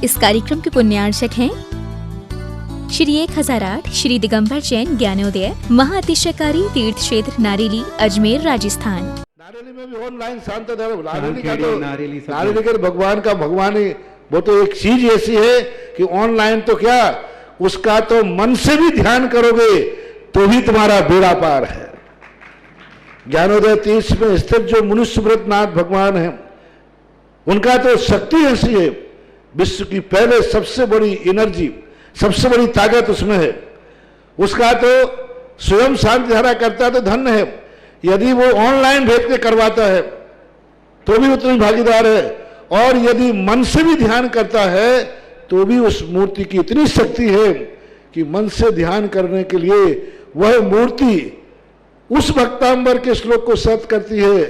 इस कार्यक्रम के पुण्यार्चक हैं श्री 1008 श्री दिगंबर जैन ज्ञानोदय महाअतिशयकारी तीर्थ क्षेत्र नारेली अजमेर राजस्थान। नारेली में भी ऑनलाइन शांत नारेली का भगवान का भगवान ही वो तो एक चीज ऐसी है कि ऑनलाइन तो क्या उसका तो मन से भी ध्यान करोगे तो भी तुम्हारा बेड़ा पार है। ज्ञानोदय तीर्थ में स्थित जो मुनिसुब्रतनाथ भगवान है उनका तो शक्ति ऐसी है, विश्व की पहले सबसे बड़ी एनर्जी सबसे बड़ी ताकत उसमें है। उसका तो स्वयं शांति धारा करता तो धन्य है, यदि वो ऑनलाइन भेज के करवाता है तो भी उतनी भागीदार है, और यदि मन से भी ध्यान करता है तो भी उस मूर्ति की इतनी शक्ति है कि मन से ध्यान करने के लिए वह मूर्ति उस भक्तांबर के श्लोक को सत करती है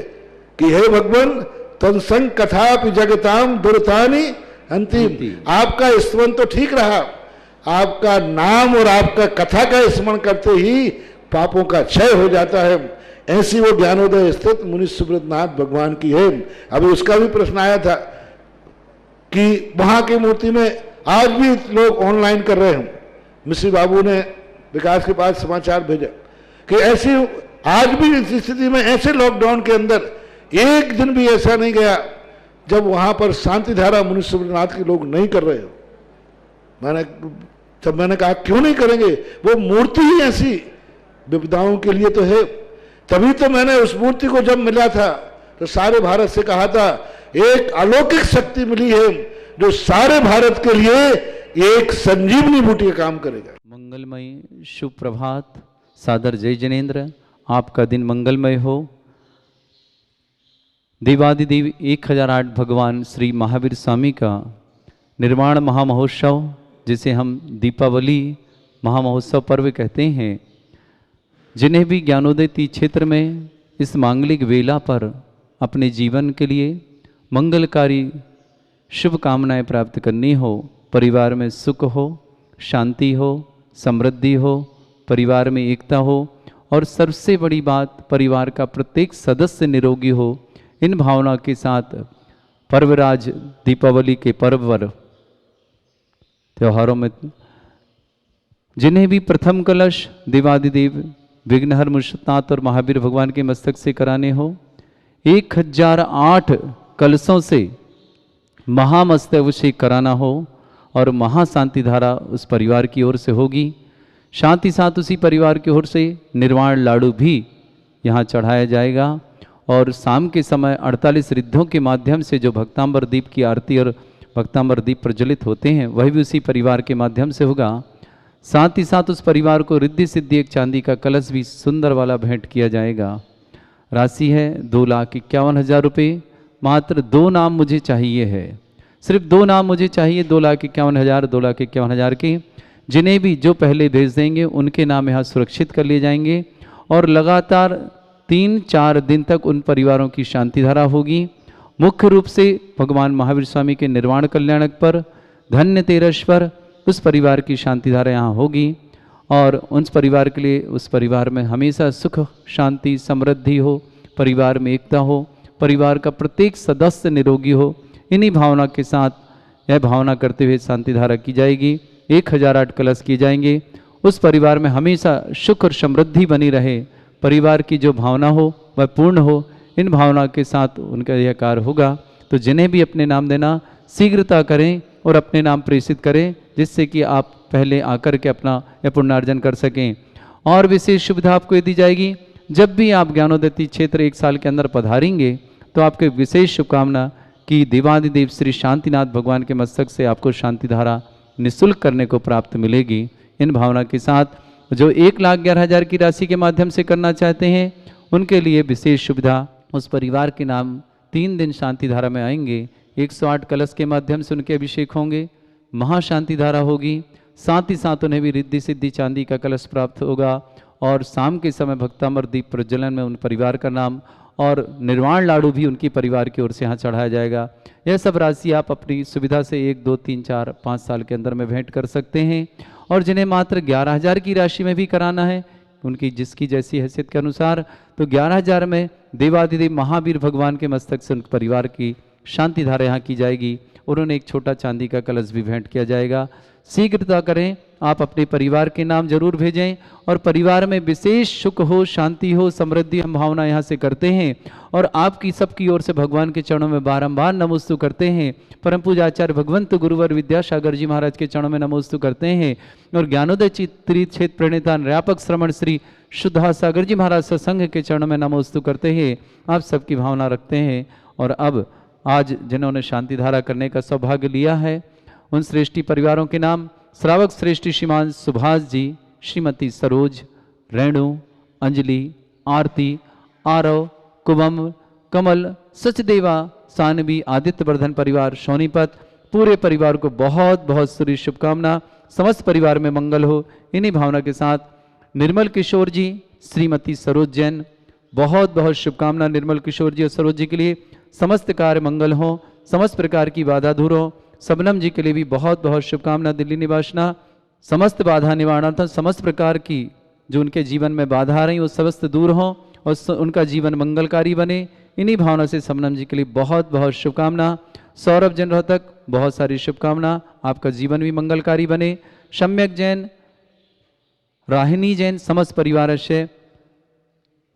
कि हे भगवान तत्संग कथापि जगताम दुर्तानि अंतिम। आपका स्मरण तो ठीक रहा, आपका नाम और आपका कथा का स्मरण करते ही पापों का क्षय हो जाता है। ऐसी वो ज्ञानोदय स्थित मुनिसुब्रतनाथ भगवान की है। अभी उसका भी प्रश्न आया था कि वहां की मूर्ति में आज भी लोग ऑनलाइन कर रहे हैं। मिश्री बाबू ने विकास के पास समाचार भेजा कि ऐसी आज भी इस स्थिति में ऐसे लॉकडाउन के अंदर एक दिन भी ऐसा नहीं गया जब वहां पर शांति धारा मुनिसुब्रतनाथ के लोग नहीं कर रहे हो। मैंने कहा क्यों नहीं करेंगे, वो मूर्ति ही ऐसी विपदाओं के लिए तो है। तभी तो मैंने उस मूर्ति को जब मिला था तो सारे भारत से कहा था एक अलौकिक शक्ति मिली है जो सारे भारत के लिए एक संजीवनी बूटी का काम करेगा। मंगलमय शुभ प्रभात, सादर जय जनेन्द्र, आपका दिन मंगलमय हो। देवादिदेव 1008 भगवान श्री महावीर स्वामी का निर्वाण महामहोत्सव, जिसे हम दीपावली महामहोत्सव पर्व कहते हैं, जिन्हें भी ज्ञानोदय तीर्थ क्षेत्र में इस मांगलिक वेला पर अपने जीवन के लिए मंगलकारी शुभ कामनाएं प्राप्त करनी हो, परिवार में सुख हो, शांति हो, समृद्धि हो, परिवार में एकता हो और सबसे बड़ी बात परिवार का प्रत्येक सदस्य निरोगी हो, इन भावना के साथ पर्वराज दीपावली के पर्व पर त्योहारों में जिन्हें भी प्रथम कलश देवादिदेव विघ्नहर मुनिसुब्रतनाथ और महावीर भगवान के मस्तक से कराने हो, 1008 कलशों से महामस्तक अभिषेक कराना हो और महाशांति धारा उस परिवार की ओर से होगी। साथ ही साथ उसी परिवार की ओर से निर्वाण लाडू भी यहाँ चढ़ाया जाएगा और शाम के समय 48 रिद्धों के माध्यम से जो भक्तांबर दीप की आरती और भक्तांबर दीप प्रज्वलित होते हैं वह भी उसी परिवार के माध्यम से होगा। साथ ही साथ उस परिवार को रिद्धि सिद्धि एक चांदी का कलश भी सुंदर वाला भेंट किया जाएगा। राशि है 2,51,000 रुपये। मात्र 2 नाम मुझे चाहिए है, सिर्फ 2 नाम मुझे चाहिए, 2,51,000 2,51,000 के, जिन्हें भी जो पहले भेज देंगे उनके नाम यहाँ सुरक्षित कर लिए जाएंगे और लगातार 3-4 दिन तक उन परिवारों की शांति धारा होगी। मुख्य रूप से भगवान महावीर स्वामी के निर्वाण कल्याणक पर धन्य तेरस पर उस परिवार की शांति धारा यहाँ होगी और उस परिवार के लिए उस परिवार में हमेशा सुख शांति समृद्धि हो, परिवार में एकता हो, परिवार का प्रत्येक सदस्य निरोगी हो। इन्हीं भावना के साथ यह भावना करते हुए शांति धारा की जाएगी। 1008 कलश किए जाएंगे। उस परिवार में हमेशा सुख और समृद्धि बनी रहे, परिवार की जो भावना हो वह पूर्ण हो, इन भावना के साथ उनका यह कार्य होगा। तो जिन्हें भी अपने नाम देना शीघ्रता करें और अपने नाम प्रेषित करें, जिससे कि आप पहले आकर के अपना यह पुण्यार्जन कर सकें। और विशेष सुविधा आपको दी जाएगी, जब भी आप ज्ञानोदय तीर्थ क्षेत्र 1 साल के अंदर पधारेंगे तो आपके विशेष शुभकामना कि देवादिदेव श्री शांतिनाथ भगवान के मस्तक से आपको शांति धारा निःशुल्क करने को प्राप्त मिलेगी। इन भावना के साथ जो 1,11,000 की राशि के माध्यम से करना चाहते हैं उनके लिए विशेष सुविधा, उस परिवार के नाम 3 दिन शांति धारा में आएंगे। 108 कलश के माध्यम से उनके अभिषेक होंगे, महाशांति धारा होगी। साथ ही साथ उन्हें भी रिद्धि सिद्धि चांदी का कलश प्राप्त होगा और शाम के समय भक्तांबर दीप प्रज्वलन में उन परिवार का नाम और निर्वाण लाडू भी उनकी परिवार की ओर से यहाँ चढ़ाया जाएगा। यह सब राशि आप अपनी सुविधा से 1, 2, 3, 4, 5 साल के अंदर में भेंट कर सकते हैं। और जिन्हें मात्र 11,000 की राशि में भी कराना है, उनकी जिसकी जैसी हैसियत के अनुसार, तो 11,000 में देवादिदेव महावीर भगवान के मस्तक से उन परिवार की शांति धारा यहाँ की जाएगी। उन्होंने एक छोटा चांदी का कलश भी भेंट किया जाएगा। शीघ्रता करें, आप अपने परिवार के नाम जरूर भेजें और परिवार में विशेष सुख हो, शांति हो, समृद्धि हम भावना यहाँ से करते हैं और आपकी सबकी ओर से भगवान के चरणों में बारंबार नमोस्तु करते हैं। परम पूज्य आचार्य भगवंत गुरुवर विद्यासागर जी महाराज के चरणों में नमोस्तु करते हैं और ज्ञानोदय चित्रित क्षेत्र प्रणेता व्यापक श्रमण श्री शुद्धा सागर जी महाराज सत्संग के चरणों में नमोस्तु करते हैं। आप सबकी भावना रखते हैं। और अब आज जिन्होंने शांति धारा करने का सौभाग्य लिया है उन श्रेष्ठी परिवारों के नाम श्रावक श्रेष्ठी श्रीमान सुभाष जी, श्रीमती सरोज, रेणु, अंजलि, आरती, आरव, कुबम, कमल, सचदेवा, सानवी, आदित्य वर्धन परिवार सोनीपत, पूरे परिवार को बहुत बहुत सूर्य शुभकामना। समस्त परिवार में मंगल हो। इन्हीं भावना के साथ निर्मल किशोर जी, श्रीमती सरोज जैन, बहुत बहुत शुभकामना निर्मल किशोर जी और सरोज जी के लिए। समस्त कार्य मंगल हो, समस्त प्रकार की बाधा दूर हो। सबनम जी के लिए भी बहुत बहुत शुभकामना दिल्ली निवासना। समस्त बाधा निवारणार्थम समस्त प्रकार की जो उनके जीवन में बाधा आ रही वो समस्त दूर हो और उनका जीवन मंगलकारी बने। इन्हीं भावना से सबनम जी के लिए बहुत बहुत शुभकामना। सौरभ जैन रोहतक, बहुत सारी शुभकामना, आपका जीवन भी मंगलकारी बने। सम्यक जैन, राहिनी जैन, समस्त परिवार से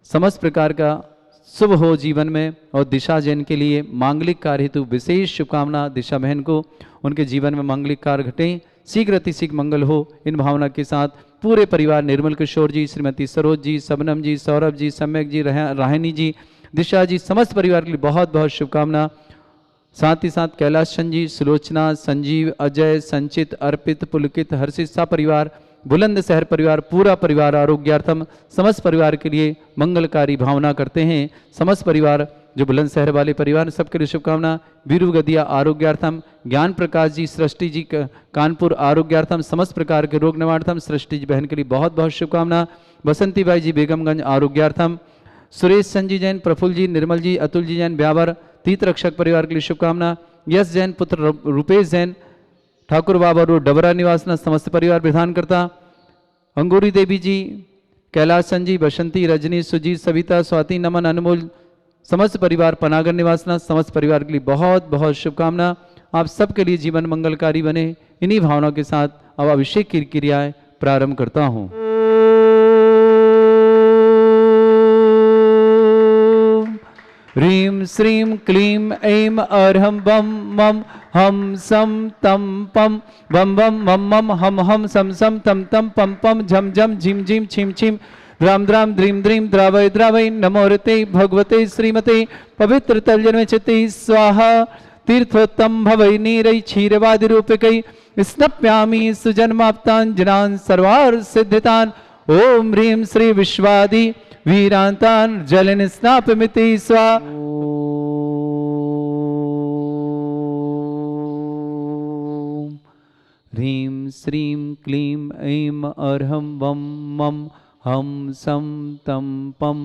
समस्त प्रकार का शुभ हो जीवन में। और दिशा जैन के लिए मांगलिक कार्य हेतु विशेष शुभकामना। दिशा बहन को उनके जीवन में मांगलिक कार्य घटे, शीघ्र अतिशीघ्र मंगल हो। इन भावना के साथ पूरे परिवार निर्मल किशोर जी, श्रीमती सरोज जी, सबनम जी, सौरभ जी, सम्यक जी, राहिनी जी, दिशा जी, समस्त परिवार के लिए बहुत बहुत शुभकामना। साथ ही साथ कैलाश चंद जी, सुलोचना, संजीव, अजय, संचित, अर्पित, पुलकित, हर्षित सा परिवार, बुलंदशहर परिवार, पूरा परिवार आरोग्यार्थम समस्त परिवार के लिए मंगलकारी भावना करते हैं। समस्त परिवार जो बुलंदशहर वाले परिवार सबके लिए शुभकामना। वीरू गदिया आरोग्यार्थम, ज्ञान प्रकाश जी, सृष्टि जी कानपुर आरोग्यार्थम, समस्त प्रकार के रोग निवारणार्थम सृष्टि जी बहन के लिए बहुत बहुत शुभकामना। बसंती बाई जी बेगमगंज आरोग्यार्थम, सुरेश संजी जैन, प्रफुल्ल जी, निर्मल जी, अतुल जी जैन ब्यावर तीर्थ रक्षक परिवार के लिए शुभकामना। यश जैन पुत्र रूपेश जैन, ठाकुर बाबा रोड डबरा निवासना, समस्त परिवार विधान करता। अंगूरी देवी जी, कैलाश संजी, बसंती, रजनी, सुजीत, सविता, स्वाति, नमन, अनमोल, समस्त परिवार पनागर निवासना, समस्त परिवार के लिए बहुत बहुत शुभकामना। आप सबके लिए जीवन मंगलकारी बने। इन्हीं भावनाओं के साथ अब अभिषेक की क्रियाएं प्रारंभ करता हूँ। ह्रीं श्रीं क्लीं ऐं अर्हं बम मम हम सम तम पम बम बम मम मम हम हम सम सम तम तम पम पम झम झम झिम झिम छिम छिम द्राम द्राम द्रीम द्रीम द्रावय द्रावय नमोरते भगवते श्रीमते पवित्र तलजन्म चिते स्वाहा। तीर्थोत्तम भवै नीरै क्षीरवादि रूपकै स्नप्यामि सुजन्माप्तान् जनान् सर्वार्थ सिद्धितान्। ओम ह्रीं श्री विश्वादि वीरांतान् जलन स्नापमिति स्वा। ह्रीं श्रीं क्लीं ऐं अर्हं बम मम हम सम तम पम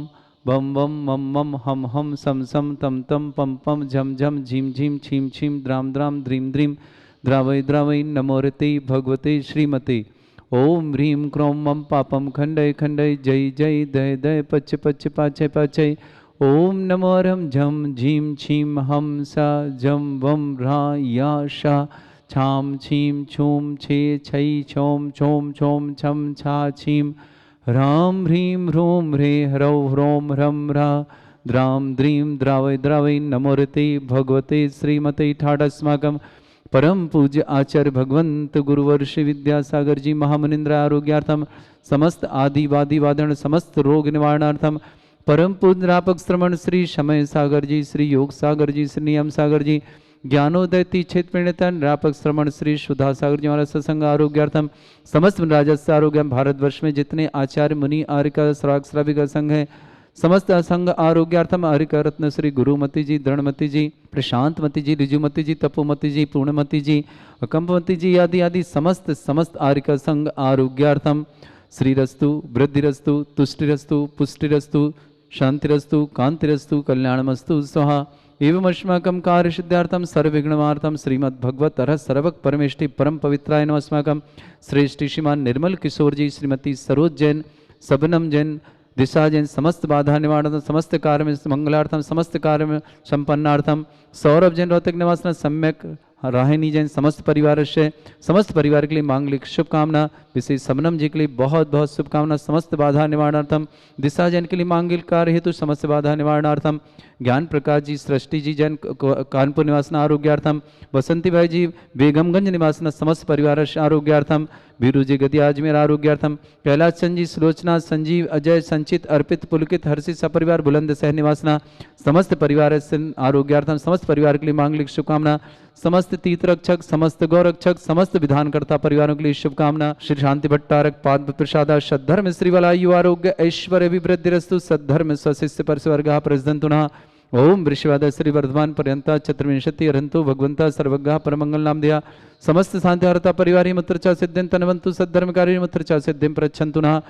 बम बम मम मम हम हम सम सम तम तम पम पम झम झम झिम झिम छिम छिम द्राम द्राम द्रीम द्रीम द्रावय द्रावय नमोरते भगवते श्रीमते। ओम ह्रीं क्रों मम पापम खंडय खंडय जय जय दय दय पच पच पाचय पाचय। ओम नमो अर्हं झम झीम छीम हम सा झम वम ह्रा या शा छाम छीम छूम छे छै छोम छोम छोम छम छा छीम ह्रां ह्रीं ह्रूं ह्रे ह्रौ ह्रौं ह्रं ह्रा द्राम द्रीं द्रावय द्रावय नमोरते भगवते श्रीमते। ठाडस्माकं परम पूज्य आचार्य भगवंत गुरुवर श्री विद्यासागर जी महामुनिंद्र आरोग्यार्थम समस्त आदि वादी वादन समस्त रोग निवारणार्थम परम पूज्यापक श्रमण श्री समय सागर जी, श्री योग सागर जी, श्री नियम सागर जी, ज्ञानोदय क्षेत्र प्रणेतन व्यापक श्रमण श्री सुधा सागर जी महाराज सत्संग आरोग्यार्थम समस्त राजस्व आरोग्य। भारतवर्ष में जितने आचार्य मुनि आर्यका श्रावक श्राविका संघ है समस्त संघ आरोग्यार्थम आर्यका रत्न श्री गुरुमती जी, दृढ़मती जी, प्रशांतमती जी, रिजुमती जी, तपोमती जी, पूर्णमती जी, कंपमती जी आदि आदि समस्त आर्यका संघ आरोग्यार्थम श्रीरस्तु वृद्धिरस्तु तुष्टिरस्तु पुष्टिरस्तु शांतिरस्तु कांतिरस्तु कल्याणमस्तु स्वाहा। एवं अस्माकं कार्य सिद्धार्थम सर्वविघ्नवार्थम श्रीमद्भगवत अरह सर्वक परमेष्टि परम पवित्राय नमः। अस्माकं श्रेष्ठी श्रीमान निर्मल किशोर जी, श्रीमती सरोज जैन, सबनम जैन, दिशा जैन समस्त बाधा निवारणार्थम समस्त कार्य में मंगलार्थम समस्त कार्य में संपन्नार्थम सौरभ जैन रोहतक निवासना सम्यक राहिनी जैन समस्त परिवार से समस्त परिवार के लिए मांगलिक शुभकामना। विशेष सबनम जी के लिए बहुत बहुत शुभकामना समस्त बाधा निवारणार्थम। दिशा जैन के लिए मांगलिक कार्य हेतु समस्त बाधा निवारणार्थम। ज्ञान प्रकाश जी सृष्टि जी जैन कानपुर निवासना आरोग्यार्थम। बसंती भाई जी बेगमगंज निवासना समस्त परिवार आरोग्यार्थम। वीरू जी गतिया अजमेर आरोग्यार्थम। कैलाश चंद जी सुलोचना संजीव अजय संचित अर्पित पुलकित हर्षित सपरिवार बुलंद सह निवासना समस्त परिवार आरोग्यार्थम। समस्त परिवार के लिए मांगलिक शुभकामना। समस्त तीर्थ रक्षक समस्त गौरक्षक समस्त विधानकर्ता परिवारों के लिए शुभकामना। श्री शांति भट्टारक पाद प्रसादा सद्धर्म श्रीवलायु आरोग्य ऐश्वर्य विवृद्धिरस्तु सद्धर्म स्वशिष्य परस्वर्गा प्रजदंतुना। ओम वृषवाद श्री वर्धमान पर्यंता चतुर्विंशति अरंतो भगवंता सर्वज्ञ परमंगल नाम दिया समस्त शांति हरता परिवारी मुत्रचा सिद्धिं तनवंतु सद्धर्मकारी मुत्रचा सिद्धिं प्रच्छन्तु नः।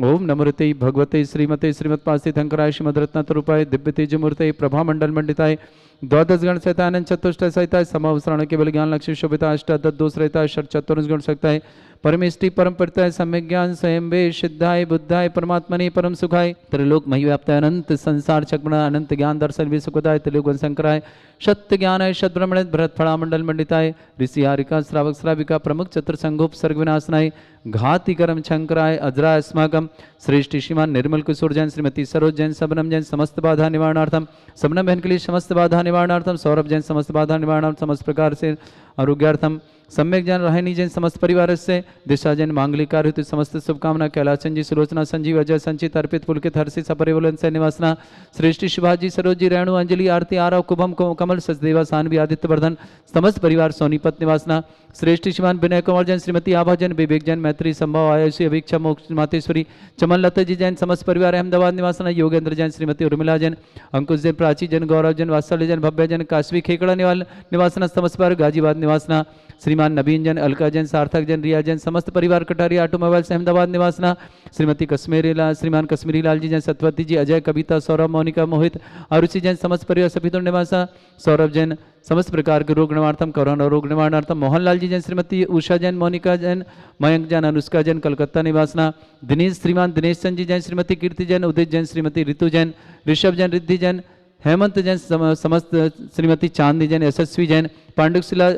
ओम नमोते भगवते श्रीमते श्रीमत्पास्ति शंकराय श्रीमद्रत्नतरूपाय दिव्य तेजमूर्ते प्रभा मंडल मंडिताय द्वादश गण सहितानंद चतुष्ट सहिताय समावसरण केवल ज्ञान लक्ष्य शोभिता अष्टादश दोष रहता है षट चतुर्ष गुण सकता है परमेष्टि परम परिताय सम्यक ज्ञान स्वयं वे सिद्धाय बुद्धाय परमात्मने परम सुखाय त्रिलोक महिव्याप्ताय अनंत संसार चक्र अनंत ज्ञान दर्शन भी सुखदाय त्रिलोक शंकराय सत्य ज्ञानाय सद्ब्रह्मण भरत फड़ा मंडल मंडिताय ऋषि हारिका श्रावक श्राविका प्रमुख चतुर्संगोप सर्ग विनाशनाय घाति कर्म शंकराय अजरा अस्माकम श्रेष्ठ श्रीमान निर्मल किशोर जैन श्रीमती सरोज जैन सबनम जैन समस्त बाधा निवारणार्थम। सबनम बहन के लिए समस्त बाधा निवारणार्थम। सौरभ जैन समस्त बाधा निवारणार्थम समस्त प्रकार से आरोग्यार्थम। सम्यक जैन राहिनी जैन समस्त परिवार से। दिशा जैन मांगलिक कार्य हेतु समस्त शुभकामना। कैलाशन जी सुलोचना संजीव अजय संचित अर्पित पुलकित हर्षित सपरिवलन से निवासना। श्रेष्ठ शिवाजी सरोज जी रेणु अंजलि आरती आरव कुभम कमल सचदेवा सानवी आदित्य वर्धन समस्त परिवार सोनीपत निवासना। श्रेष्ठ शिवान विनय कुमार जैन श्रीमती आभा जैन विवेक जैन मैत्री संभव आयुषी अभिक्षा मोक्ष मातेश्वरी चमन लता जी जैन समस्त परिवार अहमदाबाद निवासना। योगेंद्र जैन श्रीमती उर्मिला जैन अंकुश जैन प्राची जैन गौरव जैन वात्सल्य जैन भव्य जैन काशवी खेकड़ा निवासना समस्त परिवार गाजीबाद निवासना। श्रीमान नवीन जैन अलका जैन सार्थक जैन रिया जैन समस्त परिवार कटारी ऑटोमोबाइल अहमदाबाद निवासना। श्रीमती कश्मीरी लाल श्रीमान कश्मीरी लाल जी जैन सतवती जी अजय कविता सौरभ मोनिका मोहित आरुषि जैन समस्त परिवार सभी निवासा। सौरभ जैन समस्त प्रकार के रोग निवारणार्थम कोरोना रोग निवारणार्थम। मोहनलाल जी जैन श्रीमती उषा जैन मोनिका जैन मयंक जैन अनुष्का जैन कलकत्ता निवासना। दिनेश श्रीमान दिनेश चंद जी जैन श्रीमती कीर्ति जैन उदित जैन श्रीमती ऋतु जैन ऋषभ जैन रिद्धि जैन हेमंत जैन समस्त श्रीमती चांदी जैन यशस्वी जैन पांडुशिला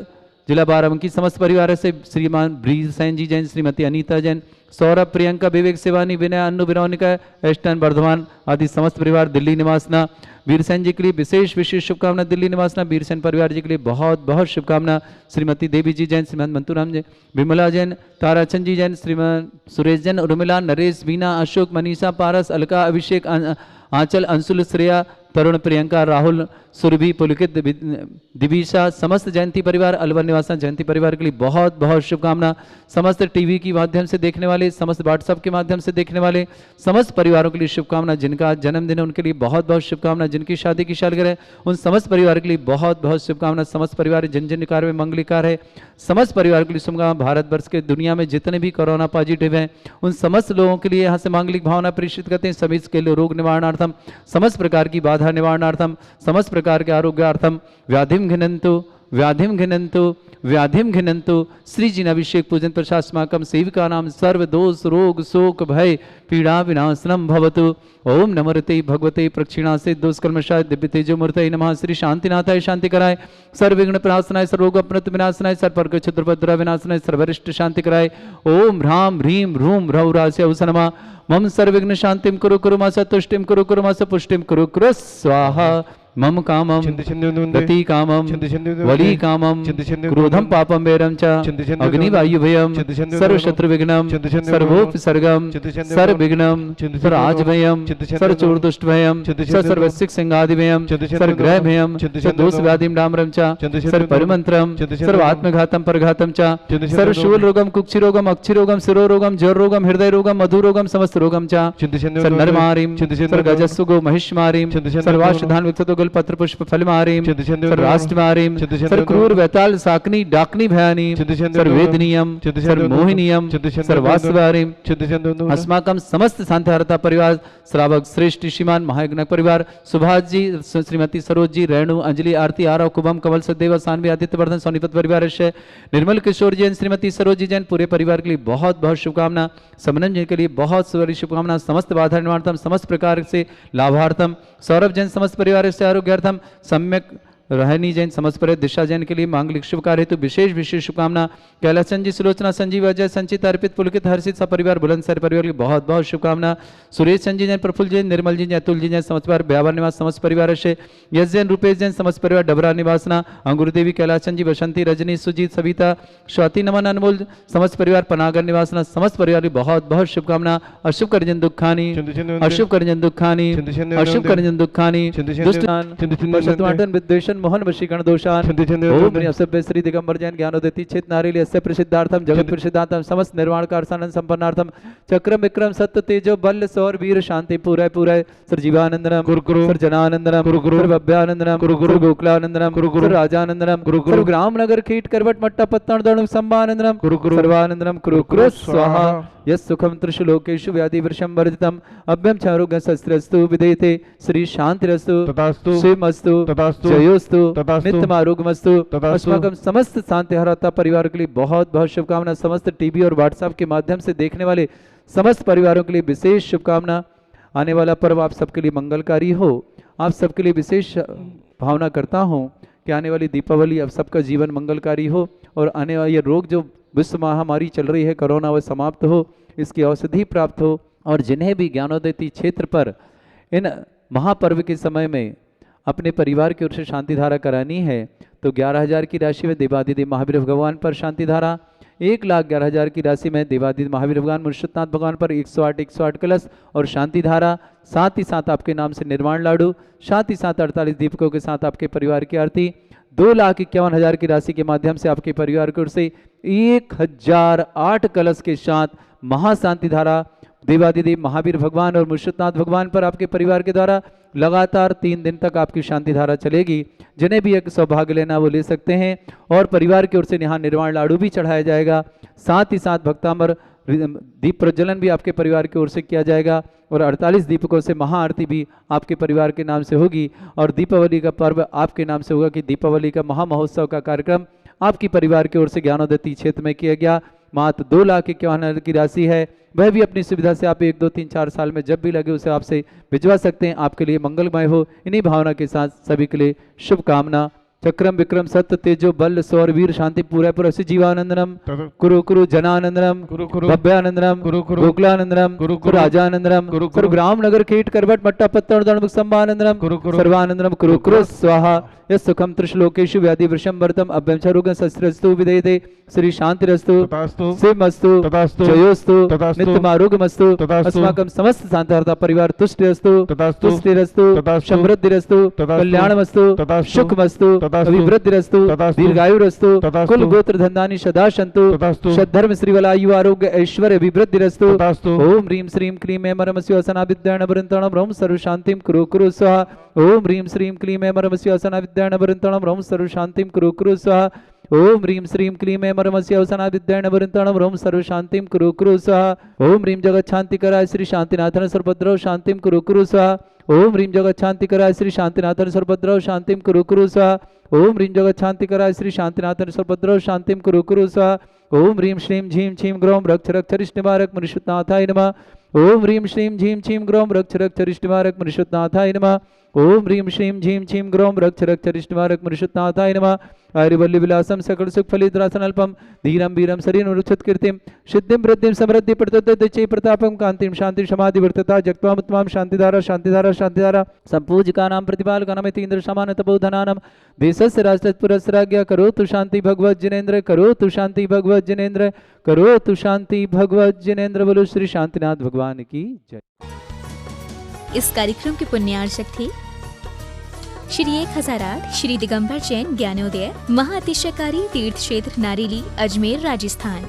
जिला बाराबंकी समस्त परिवार से। श्रीमान ब्रीज सैन जी जैन श्रीमती अनीता जैन सौरभ प्रियंका विवेक शिवानी विनय अन्नू विरोनिका एस्टन वर्धमान आदि समस्त परिवार दिल्ली निवासना। वीरसेन जी के लिए विशेष विशेष शुभकामना दिल्ली निवासना। वीरसेन परिवार जी के लिए बहुत बहुत शुभकामना। श्रीमती देवी जी जैन श्रीमान मंतूराम जैन विमला जैन ताराचंद जी जैन श्रीमान सुरेश जैन उर्मिला नरेश बीना अशोक मनीषा पारस अलका अभिषेक आंचल अंशुल श्रेया तरुण प्रियंका राहुल सुरभि पुलकित दिविशा समस्त जयंती परिवार अलवर निवासा जयंती परिवार के लिए बहुत बहुत शुभकामना। समस्त टीवी के माध्यम से देखने वाले समस्त व्हाट्सएप के माध्यम से देखने वाले समस्त परिवारों के लिए शुभकामना। जिनका आज जन्मदिन है उनके लिए बहुत बहुत शुभकामना। जिनकी शादी की सालगिरह उन समस्त परिवार के लिए बहुत बहुत शुभकामना। समस्त परिवार जिन जिन कार्य में मंगलिकार है समस्त परिवार के लिए शुभकामना। भारत वर्ष के दुनिया में जितने भी कोरोना पॉजिटिव हैं उन समस्त लोगों के लिए यहाँ से मांगलिक भावना प्रेषित करते हैं। सभी के लिए रोग निवारणार्थम समस्त प्रकार की बाधा निवारणार्थम समस्त प्रकार के आरोग्यार्थम व्याधिम घिनंतु व्याधिम घिनंतु श्री जिनाभिषेक पूजन प्रशास्माकम सेविका नाम सर्व दोष रोग शोक भय पीड़ा विनाशनम भवतु। ओम नमोते भगवते प्रक्षिणासे दोषकर्मशाय दिव्य तेजो मूर्तये नमः। श्री शांतिनाथाय शांति कराय सर्वविघ्न प्रणाशनाय सर्वरोग अपनत विनाशनाय सर्वपर्ग क्षुद्रभद्र विनाशनाय सर्वरिष्ट शांति कराय। ओम ह्राम ह्रीम ह्रूम ह्रौरास्य औसनमा मम सर्वविघ्न शांतिम कुरु कुरु मा सतुष्टिम कुरु कुरु मा सपुष्टिम कुरु कुरु स्वाहा। मम कामम गति कामम वली कामम क्रोधम पापम वैरम च अग्निवायु भयम सर्व शत्रु विघ्नम सर्वोपसर्गम सर्व विघ्नम सर्व आज भयम सर्व चोर दुष्ट भयम सर्वसिक संगादि भयम सर्व ग्रह भयम सर्व दोष व्याधिम डामरम च सर्व परिमंत्रम सर्व आत्मघातम परघातम च सर्व शूल रोगम कुक्षि रोगम अक्षि रोगम शिरो रोगम जर रोगम हृदय रोगम मधु रोगम समस्त रोगम च सर्व नरमारिम सर्व गजस्सुगो महिष्मारिम सर्वाशुधान विक्षतो फलगुल पत्र पुष्प फल मारीम चिदचंदे सर राष्ट्र मारीम चिदचंदे सर क्रूर वैताल साकनी डाकनी भयानी चिदचंदे सर वेदनीयम सर मोहिनीयम सर वासवारीम अस्माकम समस्त शांतिहारता परिवार श्रावक श्रेष्ठ श्रीमान महायज्ञ परिवार सुभाष जी श्रीमती सरोज जी रेणु अंजलि आरती आरव कुभम कमल सदेव सानवी आदित्य वर्धन सोनीपत परिवार निर्मल किशोर जैन श्रीमती सरोज जी जैन पूरे परिवार के लिए बहुत बहुत शुभकामना। समनन जी के लिए बहुत सारी शुभकामना। समस्त बाधा निवारणार्थम समस्त प्रकार से लाभार्थम। सौरभ जैन समस्त परिवार से आरोग्यार्थम। सम्यक रहनी जैन समस्त परिवार दिशा जैन के लिए मांगलिक शुभ कार्य हेतु विशेष विशेष शुभकामना। कैलासन जी सुलोचना संजीव अजय संचित अर्पित पुलकित हर्षित सपरिवार बुलंदशहर परिवार की बहुत बहुत शुभकामना। सुरेश संजी जैन प्रफुल्ल जैन निर्मल जी जैन अतुल जी जैन समस्त परिवार ब्यावर निवास समस्त परिवार से यश जैन रूपेश जैन समस्त परिवार डबरा निवासना। अंगुर देवी कैलासन जी बसंती रजनी सुजीत सविता स्वाति नमन अनमोल समस्त परिवार पनागर निवासना समस्त परिवार की बहुत बहुत शुभकामना। अशुभ करजन दुखानी अशुभ करजन दुखानी अशुभ करजन दुखानी दुष्टान विद्वेषण मोहन वशीकरण दोषान ओम असभ्य श्री दिगंबर जैन ज्ञानोदयति चेत नारीली अस्य प्रसिद्धार्थम जगत प्रसिद्धार्थम समस्त निर्वाण कारसानंद संपन्नार्थम चक्रम विक्रम सत्य तेजो बल सौर वीर शांति पूरे पूरे सर जीवानंदनम सर जनानंदनम सर भव्यानंदनम सर गोकुलानंदनम सर राजानंदनम सर ग्राम नगर कीट करवट मट्टा पत्तन दणु संबानंदनम सर्वानंदनम कुरु स्वाहा यस सुखम त्रिशुलोकेषु व्याधि वृषम वर्जितम अभ्यम चारोग्य शस्त्रस्तु विदेते श्री शांतिरस्तु तथास्तु शिवमस्तु तथास्तु जयोस्तु तथास्तु नित्यमारोग्यमस्तु। तथास्तु अस्माकं समस्त शांतिहारता परिवार के लिए बहुत बहुत शुभकामना। समस्त टीवी और व्हाट्सएप के माध्यम से देखने वाले समस्त परिवारों के लिए विशेष शुभकामना। आने वाला पर्व आप सबके लिए मंगलकारी हो। आप सबके लिए विशेष भावना करता हूँ कि आने वाली दीपावली आप सबका जीवन मंगलकारी हो और आने वाला ये रोग जो विश्व महामारी चल रही है कोरोना वह समाप्त हो, इसकी औषधि प्राप्त हो। और जिन्हें भी ज्ञानोदयति क्षेत्र पर इन महापर्व के समय में अपने परिवार की ओर से शांति धारा करानी है तो 11,000 की राशि में देवादिदेव महावीर भगवान पर शांति धारा, 1,11,000 की राशि में देवादिदेव महावीर भगवान मुर्शिदनाथ भगवान पर 108 कलश और शांति धारा, साथ ही साथ आपके नाम से निर्वाण लाडू, साथ ही साथ 48 दीपकों के साथ आपके परिवार की आरती, 2,51,000 की राशि के माध्यम से आपके परिवार की ओर से 1,008 कलश के साथ महाशांति धारा देवादिदेव महावीर भगवान और मुर्शिदनाथ भगवान पर आपके परिवार के द्वारा लगातार 3 दिन तक आपकी शांति धारा चलेगी। जिन्हें भी एक सौभाग्य लेना वो ले सकते हैं और परिवार की ओर से यहाँ निर्वाण लाडू भी चढ़ाया जाएगा। साथ ही साथ भक्तामर दीप प्रज्वलन भी आपके परिवार की ओर से किया जाएगा और 48 दीपकों से महाआरती भी आपके परिवार के नाम से होगी और दीपावली का पर्व आपके नाम से होगा कि दीपावली का महामहोत्सव का कार्यक्रम आपकी परिवार की ओर से ज्ञानोदयति क्षेत्र में किया गया। मात्र 2,51,000 की राशि है, वह भी अपनी सुविधा से आप 1, 2, 3, 4 साल में जब भी लगे उसे आपसे भिजवा सकते हैं। आपके लिए मंगलमय हो। इन्हीं भावना के साथ सभी के लिए शुभकामना। चक्रम विक्रम सत्य तेजो बल सौर वीर शांति पूरा पूरा जीवानंदनम कुरु कुरु जनानंदनम भव्यानंदनम गोकुलानंदनम राजानंदनम कुरु ग्राम नगर कीट करवट मट्टा पत्तन दणमुख संबानंदनम सर्वानंदनम कुरु कुरु स्वाहा यस सुखम त्रिशलोकेषु व्याधि वृषम वर्तम अभ्यम चारोग्य शस्त्रस्तु विदेते श्री शांतिरस्तु शिवमस्तु जयोस्तु नित्यमारोग्यमस्तु। अस्माकं समस्त शांतिहारता परिवार तुष्टिरस्तु तुष्टिरस्तु समृद्धिरस्तु कल्याणमस्तु सुखमस्तु अभिवृद्धिरस्तु दीर्घायुरस्तु कुल गोत्र धन्दानि सदा सन्तु सद्धर्म श्रीवलायु आरोग्य ऐश्वर्य अभिवृद्धिरस्तु। ओम ह्रीं श्रीं क्लीं ऐं परमस्य असना विद्याण वृंतण ब्रह्म सर्व शांतिं कुरु कुरु स्वाहा। ओम ह्रीं श्रीं क्लीं ऐं परमस्य असना विद्याण वृंतण ब्रह्म सर्व शांतिं कुरु कुरु स्वाहा। ओम ह्रीं श्रीं क्लीं ऐं परमस्य असना विद्याण वृंतण ब्रह्म सर्व शांतिं कुरु कुरु स्वाहा। ओम ह्रीं जगत शांतिकराय श्री शांतिनाथन सर्वभद्रौ शांतिं कुरु कुरु स्वाहा। ओम ह्रीं जगत शांतिकराय श्री शांतिनाथन सर्वभद्रौ शांतिं कुरु कुरु स्वाहा। ओम ह्रीं जगत शांतिकराय श्री शांतिनाथन सर्वभद्रौ शांतिं कुरु कुरु स्वाहा। ओम ह्रीं श्रीं झीं छीं ग्रौं रक्ष रक्ष रिष्टनिवारक मुनिषुतनाथाय नमः। ओम ह्रीं श्रीं झीं छीं ग्रौं रक्ष रक्ष रिष्टनिवारक मुनिषुतनाथाय नमः। ओम ह्रीं श्रीं झीं छीं ग्रौं रक्ष रक्ष रिष्टनिवारक मुनिषुतनाथाय नमः। आयुर्वल्ली विलासम सकल सुख फलितरासन अल्पम धीरम वीरम शरीरं रुक्षत कीर्तिम सिद्धिं वृद्धिं समृद्धि प्रतोदय प्रतापम कांतिम शांति समाधि वर्तता जगत्वाम उत्तमाम शांतिधारा शांतिधारा शांतिधारा संपूज्यकानां प्रतिपालकानां इन्द्र समान तपोधनानां देशस्य राष्ट्रपुरस्य राज्ञा करोतु शांति भगवत जिनेन्द्र करोतु शांति भगवत जिनेन्द्र करोतु शांति भगवत जिनेन्द्र। बोलो श्री शांतिनाथ भगवान की जय। इस कार्यक्रम के पुण्यार्चक थे श्री 1008 श्री दिगंबर जैन ज्ञानोदय महाअतिशयकारी तीर्थ क्षेत्र नारेली अजमेर राजस्थान।